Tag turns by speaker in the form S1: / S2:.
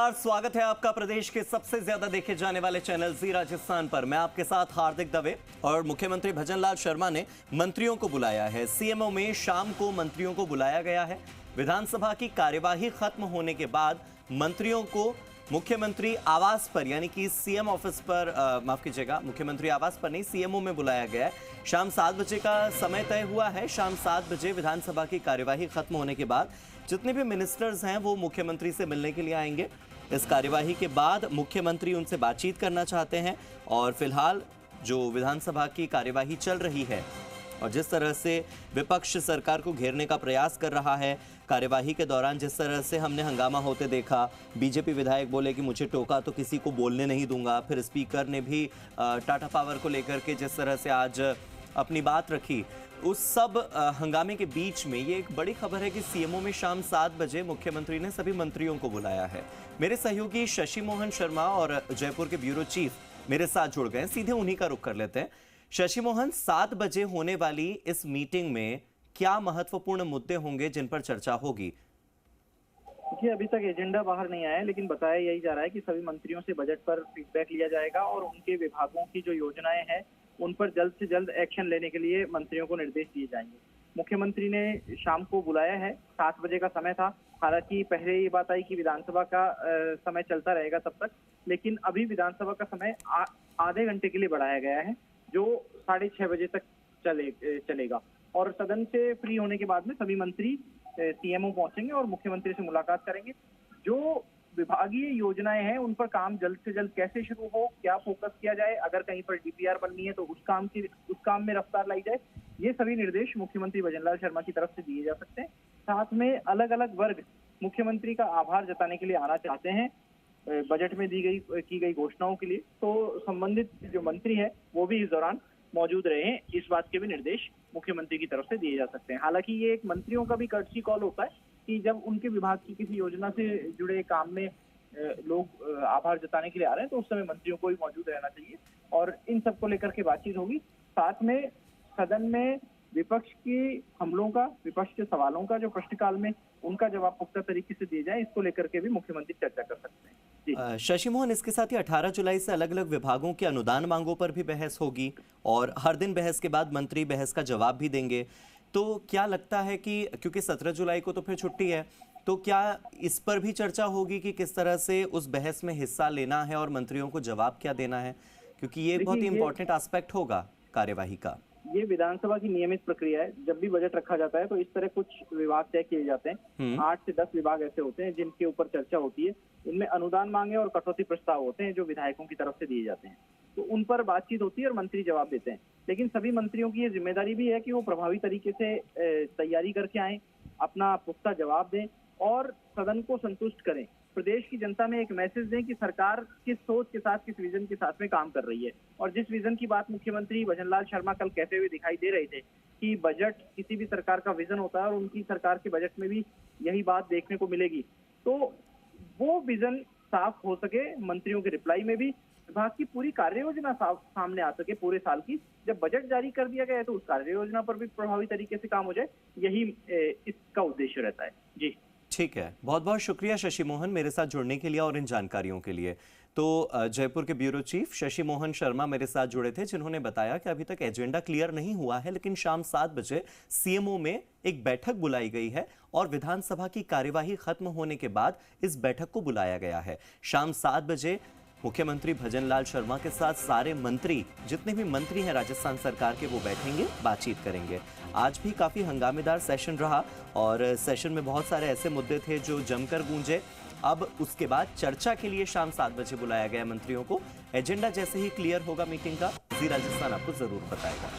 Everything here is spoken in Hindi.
S1: स्वागत है आपका प्रदेश के सबसे ज्यादा देखे जाने वाले चैनल जी राजस्थान पर। मैं आपके साथ हार्दिक दवे। और मुख्यमंत्री भजनलाल शर्मा ने मंत्रियों को बुलाया है। सीएमओ में शाम को मंत्रियों को बुलाया गया है। विधानसभा की कार्यवाही खत्म होने के बाद मंत्रियों को मुख्यमंत्री आवास पर, यानी कि सीएम ऑफिस पर, माफ कीजिएगा, मुख्यमंत्री आवास पर नहीं, सीएमओ में बुलाया गया है। शाम 7 बजे का समय तय हुआ है। शाम 7 बजे विधानसभा की कार्यवाही खत्म होने के बाद जितने भी मिनिस्टर्स हैं वो मुख्यमंत्री से मिलने के लिए आएंगे। इस कार्यवाही के बाद मुख्यमंत्री उनसे बातचीत करना चाहते हैं। और फिलहाल जो विधानसभा की कार्यवाही चल रही है और जिस तरह से विपक्ष सरकार को घेरने का प्रयास कर रहा है, कार्यवाही के दौरान जिस तरह से हमने हंगामा होते देखा, बीजेपी विधायक बोले कि मुझे टोका तो किसी को बोलने नहीं दूंगा। फिर स्पीकर ने भी टाटा पावर को लेकर के जिस तरह से आज अपनी बात रखी, उस सब हंगामे के बीच में ये एक बड़ी खबर है कि सीएमओ में शाम 7 बजे मुख्यमंत्री ने सभी मंत्रियों को बुलाया है। मेरे सहयोगी शशि मोहन शर्मा और जयपुर के ब्यूरो चीफ मेरे साथ जुड़ गए। सीधे उन्हीं का रुख कर लेते हैं। शशि मोहन, 7 बजे होने वाली इस मीटिंग में क्या महत्वपूर्ण मुद्दे होंगे जिन पर चर्चा होगी?
S2: देखिए, अभी तक एजेंडा बाहर नहीं आया है, लेकिन बताया यही जा रहा है कि सभी मंत्रियों से बजट पर फीडबैक लिया जाएगा और उनके विभागों की जो योजनाएं हैं उन पर जल्द से जल्द एक्शन लेने के लिए मंत्रियों को निर्देश दिए जाएंगे। मुख्यमंत्री ने शाम को बुलाया है, 7 बजे का समय था। हालांकि पहले ये बात आई कि विधानसभा का समय चलता रहेगा तब तक, लेकिन अभी विधानसभा का समय आधे घंटे के लिए बढ़ाया गया है, जो 6:30 बजे तक चलेगा। और सदन से फ्री होने के बाद में सभी मंत्री सीएमओ पहुंचेंगे और मुख्यमंत्री से मुलाकात करेंगे। जो विभागीय योजनाएं हैं उन पर काम जल्द से जल्द कैसे शुरू हो, क्या फोकस किया जाए, अगर कहीं पर डीपीआर बननी है तो उस काम में रफ्तार लाई जाए, ये सभी निर्देश मुख्यमंत्री भजनलाल शर्मा की तरफ से दिए जा सकते हैं। साथ में अलग अलग वर्ग मुख्यमंत्री का आभार जताने के लिए आना चाहते हैं बजट में की गई घोषणाओं के लिए, तो संबंधित जो मंत्री है वो भी इस दौरान मौजूद रहे, इस बात के भी निर्देश मुख्यमंत्री की तरफ से दिए जा सकते हैं। हालांकि ये एक मंत्रियों का भी कर्टसी कॉल होता है कि जब उनके विभाग की किसी योजना से जुड़े काम में लोग आभार जताने के लिए आ रहे हैं तो उस समय मंत्रियों को भी मौजूद रहना चाहिए और इन सब को लेकर के बातचीत होगी। साथ में सदन में विपक्ष के हमलों का, विपक्ष के सवालों का जो प्रश्नकाल में उनका जवाब पुख्ता तरीके से दिए जाए, इसको लेकर के भी मुख्यमंत्री चर्चा कर सकते हैं।
S1: शशि मोहन, इसके साथ ही 18 जुलाई से अलग अलग विभागों के अनुदान मांगों पर भी बहस होगी और हर दिन बहस के बाद मंत्री बहस का जवाब भी देंगे। तो क्या लगता है कि क्योंकि 17 जुलाई को तो फिर छुट्टी है, तो क्या इस पर भी चर्चा होगी कि किस तरह से उस बहस में हिस्सा लेना है और मंत्रियों को जवाब क्या देना है? क्योंकि ये बहुत ही इंपॉर्टेंट एस्पेक्ट होगा कार्यवाही का।
S2: ये विधानसभा की नियमित प्रक्रिया है। जब भी बजट रखा जाता है तो इस तरह कुछ विभाग तय किए जाते हैं। 8 से 10 विभाग ऐसे होते हैं जिनके ऊपर चर्चा होती है। इनमें अनुदान मांगे और कटौती प्रस्ताव होते हैं जो विधायकों की तरफ से दिए जाते हैं, तो उन पर बातचीत होती है और मंत्री जवाब देते हैं। लेकिन सभी मंत्रियों की ये जिम्मेदारी भी है कि वो प्रभावी तरीके से तैयारी करके आए, अपना पुख्ता जवाब दें और सदन को संतुष्ट करें। प्रदेश की जनता में एक मैसेज दें कि सरकार किस सोच के साथ, किस विजन के साथ में काम कर रही है। और जिस विजन की बात मुख्यमंत्री भजनलाल शर्मा कल कहते हुए दिखाई दे रहे थे कि बजट किसी भी सरकार का विजन होता है और उनकी सरकार के बजट में भी यही बात देखने को मिलेगी, तो वो विजन साफ हो सके, मंत्रियों के रिप्लाई में भी विभाग की पूरी कार्य योजना सामने आ सके पूरे साल की। जब बजट जारी कर दिया गया है तो उस कार्य योजना पर भी प्रभावी तरीके से काम हो जाए, यही इसका उद्देश्य रहता है। जी
S1: ठीक है, बहुत बहुत शुक्रिया शशि मोहन मेरे साथ जुड़ने के लिए और इन जानकारियों के लिए। तो जयपुर के ब्यूरो चीफ शशि मोहन शर्मा मेरे साथ जुड़े थे, जिन्होंने बताया कि अभी तक एजेंडा क्लियर नहीं हुआ है, लेकिन शाम 7 बजे सीएमओ में एक बैठक बुलाई गई है और विधानसभा की कार्यवाही खत्म होने के बाद इस बैठक को बुलाया गया है। शाम 7 बजे मुख्यमंत्री भजनलाल शर्मा के साथ सारे मंत्री, जितने भी मंत्री हैं राजस्थान सरकार के, वो बैठेंगे, बातचीत करेंगे। आज भी काफी हंगामेदार सेशन रहा और सेशन में बहुत सारे ऐसे मुद्दे थे जो जमकर गूंजे। अब उसके बाद चर्चा के लिए शाम 7 बजे बुलाया गया मंत्रियों को। एजेंडा जैसे ही क्लियर होगा मीटिंग का, जी राजस्थान आपको जरूर बताएगा।